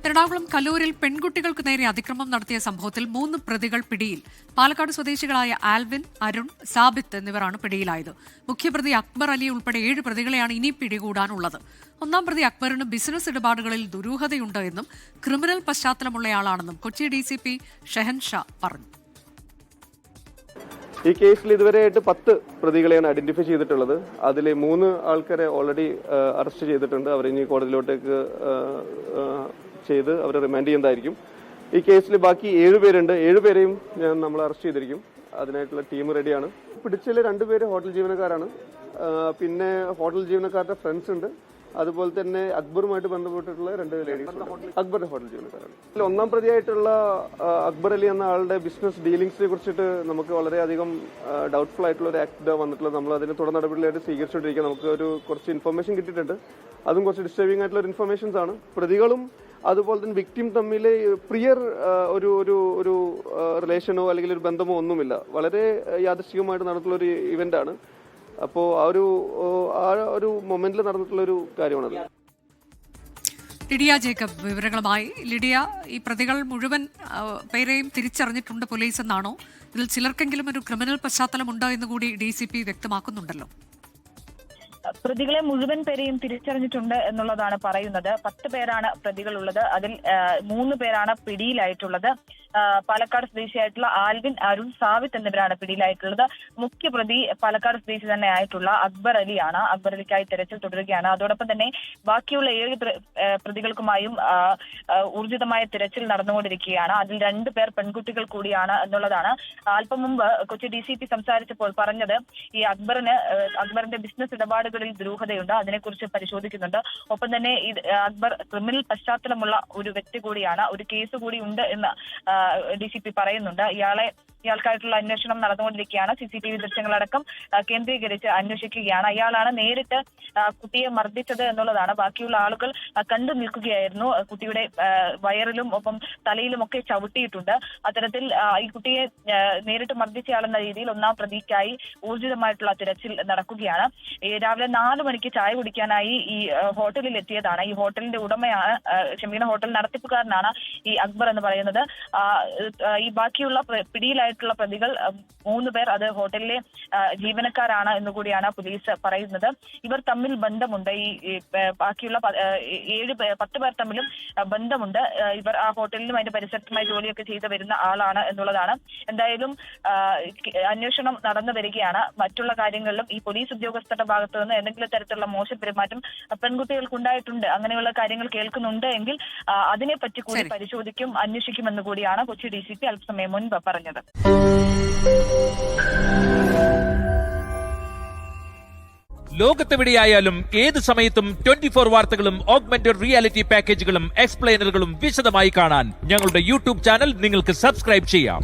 എറണാകുളം കലൂരിൽ പെൺകുട്ടികൾക്ക് നേരെ അതിക്രമം നടത്തിയ സംഭവത്തിൽ 3 പ്രതികൾ പിടിയിൽ. പാലക്കാട് സ്വദേശികളായ ആൽവിൻ, അരുൺ, സാബിത്ത് എന്നിവരാണ് പിടിയിലായത്. മുഖ്യപ്രതി അക്ബർ അലി ഉൾപ്പെടെ 7 പ്രതികളെയാണ് ഇനി പിടികൂടാനുള്ളത്. ഒന്നാം പ്രതി അക്ബറിന് ബിസിനസ് ഇടപാടുകളിൽ ദുരൂഹതയുണ്ട് എന്നും ക്രിമിനൽ പശ്ചാത്തലമുള്ളയാളാണെന്നും കൊച്ചി DCP ഷെഹൻഷാ പറഞ്ഞു. ഈ കേസിൽ ഇതുവരെയായിട്ട് 10 പ്രതികളെയാണ് ഐഡന്റിഫൈ ചെയ്തിട്ടുള്ളത്. അതിൽ 3 ആൾക്കാരെ ഓൾറെഡി അറസ്റ്റ് ചെയ്തിട്ടുണ്ട്. അവർ ഇനി കോടതിയിലോട്ടേക്ക് ചെയ്ത് അവരെ റിമാൻഡ് ചെയ്യുന്നതായിരിക്കും. ഈ കേസിൽ ബാക്കി 7 പേരുണ്ട്. 7 പേരെയും നമ്മൾ അറസ്റ്റ് ചെയ്തിരിക്കും. അതിനായിട്ടുള്ള ടീം റെഡിയാണ്. പിടിച്ചതിൽ 2 പേര് ഹോട്ടൽ ജീവനക്കാരാണ്. പിന്നെ ഹോട്ടൽ ജീവനക്കാരുടെ ഫ്രണ്ട്സ് ഉണ്ട്. അതുപോലെ തന്നെ അക്ബറുമായിട്ട് ബന്ധപ്പെട്ടിട്ടുള്ള 2 ലേഡീസ് അക്ബറിന്റെ ഹോട്ടൽ ജീവനക്കാരാണ്. ഒന്നാം പ്രതിയായിട്ടുള്ള അക്ബർ അലി എന്ന ആളുടെ ബിസിനസ് ഡീലിംഗ്സിനെ കുറിച്ചിട്ട് നമുക്ക് വളരെയധികം ഡൗട്ട്ഫുൾ ആയിട്ടുള്ള ഒരു ആക്ട് വന്നിട്ടുള്ളത്. നമ്മൾ അതിന് തുടർ നടപടികളായിട്ട് സ്വീകരിച്ചുകൊണ്ടിരിക്കുക. നമുക്ക് കുറച്ച് ഇൻഫർമേഷൻ കിട്ടിയിട്ടുണ്ട്. അതും കുറച്ച് ഡിസ്റ്റർബിംഗ് ആയിട്ടുള്ള ഒരു ഇൻഫർമേഷൻസ് ആണ്. പ്രതികളും അതുപോലെ തന്നെ വിക്ടിം തമ്മിൽ പ്രിയർ ഒരു റിലേഷനോ അല്ലെങ്കിൽ ഒരു ബന്ധമോ ഒന്നുമില്ല. വളരെ യാദൃശ്ചികമായിട്ട് നടന്നിട്ടുള്ള ഒരു ഇവന്റ് ആണ്. അപ്പോൾ ആ ഒരു മൊമെന്റിൽ നടന്നിട്ടുള്ള ഒരു കാര്യമാണത്. ലിഡിയ ജേക്കബ് വിവരങ്ങളുമായി. ലിഡിയ, ഈ പ്രതികൾ മുഴുവൻ പേരെയും തിരിച്ചറിഞ്ഞിട്ടുണ്ട് പോലീസ് എന്നാണോ? ഇതിൽ ചിലർക്കെങ്കിലും ഒരു ക്രിമിനൽ പശ്ചാത്തലമുണ്ടോ എന്ന് കൂടി DCP വ്യക്തമാക്കുന്നുണ്ടല്ലോ. പ്രതികളെ മുഴുവൻ പേരെയും തിരിച്ചറിഞ്ഞിട്ടുണ്ട് എന്നുള്ളതാണ് പറയുന്നത്. 10 പേരാണ് പ്രതികളുള്ളത്. അതിൽ 3 പേരാണ് പിടിയിലായിട്ടുള്ളത്. പാലക്കാട് സ്വദേശിയായിട്ടുള്ള ആൽവിൻ, അരുൺ, സാബിത്ത് എന്നിവരാണ് പിടിയിലായിട്ടുള്ളത്. മുഖ്യപ്രതി പാലക്കാട് സ്വദേശി തന്നെ ആയിട്ടുള്ള അക്ബർ അലിയാണ്. അക്ബർ അലിക്കായി തെരച്ചിൽ തുടരുകയാണ്. അതോടൊപ്പം തന്നെ ബാക്കിയുള്ള 7 പ്രതികൾക്കുമായും ഊർജിതമായ തിരച്ചിൽ നടന്നുകൊണ്ടിരിക്കുകയാണ്. അതിൽ 2 പേർ പെൺകുട്ടികൾ കൂടിയാണ് എന്നുള്ളതാണ്. അല്പം മുമ്പ് കൊച്ചി DCP സംസാരിച്ചപ്പോൾ പറഞ്ഞത് ഈ അക്ബറിന്റെ ബിസിനസ് ഇടപാടുകളിൽ ദുരൂഹതയുണ്ട്, അതിനെക്കുറിച്ച് പരിശോധിക്കുന്നുണ്ട്. ഒപ്പം തന്നെ അക്ബർ ക്രിമിനൽ പശ്ചാത്തലമുള്ള ഒരു വ്യക്തി കൂടിയാണ്, ഒരു കേസ് കൂടി ഉണ്ട് എന്ന് DCP പറയുന്നുണ്ട്. ഇയാൾക്കായിട്ടുള്ള അന്വേഷണം നടന്നുകൊണ്ടിരിക്കുകയാണ്. CCTV ദൃശ്യങ്ങളടക്കം കേന്ദ്രീകരിച്ച് അന്വേഷിക്കുകയാണ്. ഇയാളാണ് നേരിട്ട് കുട്ടിയെ മർദ്ദിച്ചത് എന്നുള്ളതാണ്. ബാക്കിയുള്ള ആളുകൾ കണ്ടു നിൽക്കുകയായിരുന്നു. കുട്ടിയുടെ വയറിലും ഒപ്പം തലയിലും ഒക്കെ ചവിട്ടിയിട്ടുണ്ട്. അത്തരത്തിൽ ഈ കുട്ടിയെ നേരിട്ട് മർദ്ദിച്ചയാളെന്ന രീതിയിൽ ഒന്നാം പ്രതിക്കായി ഊർജിതമായിട്ടുള്ള തിരച്ചിൽ നടക്കുകയാണ്. രാവിലെ 4 മണിക്ക് ചായ കുടിക്കാനായി ഈ ഹോട്ടലിൽ എത്തിയതാണ്. ഈ ഹോട്ടലിന്റെ ഉടമയാണ്, ഹോട്ടൽ നടത്തിപ്പുകാരനാണ് ഈ അക്ബർ എന്ന് പറയുന്നത്. ഈ ബാക്കിയുള്ള പിടിയിലായിട്ടുള്ള പ്രതികൾ 3 പേർ അത് ഹോട്ടലിലെ ജീവനക്കാരാണ് എന്നുകൂടിയാണ് പോലീസ് പറയുന്നത്. ഇവർ തമ്മിൽ ബന്ധമുണ്ട്. ഈ ബാക്കിയുള്ള 10 പേർ തമ്മിലും ബന്ധമുണ്ട്. ഇവർ ആ ഹോട്ടലിലും അതിന്റെ പരിസരത്തുമായി ജോലിയൊക്കെ ചെയ്ത് വരുന്ന ആളാണ് എന്നുള്ളതാണ്. എന്തായാലും അന്വേഷണം നടന്നു വരികയാണ്. മറ്റുള്ള കാര്യങ്ങളിലും ഈ പോലീസ് ഉദ്യോഗസ്ഥരുടെ ഭാഗത്തു നിന്ന് എന്തെങ്കിലും തരത്തിലുള്ള മോശം പെരുമാറ്റം പെൺകുട്ടികൾക്കുണ്ടായിട്ടുണ്ട്, അങ്ങനെയുള്ള കാര്യങ്ങൾ കേൾക്കുന്നുണ്ട് എങ്കിൽ അതിനെപ്പറ്റി കൂടി പരിശോധിക്കും, അന്വേഷിക്കുമെന്ന് കൂടിയാണ് കൊച്ചി DCP അല്പസമയം മുൻപ് പറഞ്ഞത്. ലോകത്തെവിടെയായാലും ഏത് സമയത്തും 24 വാർത്തകളും ഓഗ്മെന്റഡ് റിയാലിറ്റി പാക്കേജുകളും എക്സ്പ്ലെയിനറുകളും വിശദമായി കാണാൻ ഞങ്ങളുടെ YouTube ചാനൽ നിങ്ങൾക്ക് സബ്സ്ക്രൈബ് ചെയ്യാം.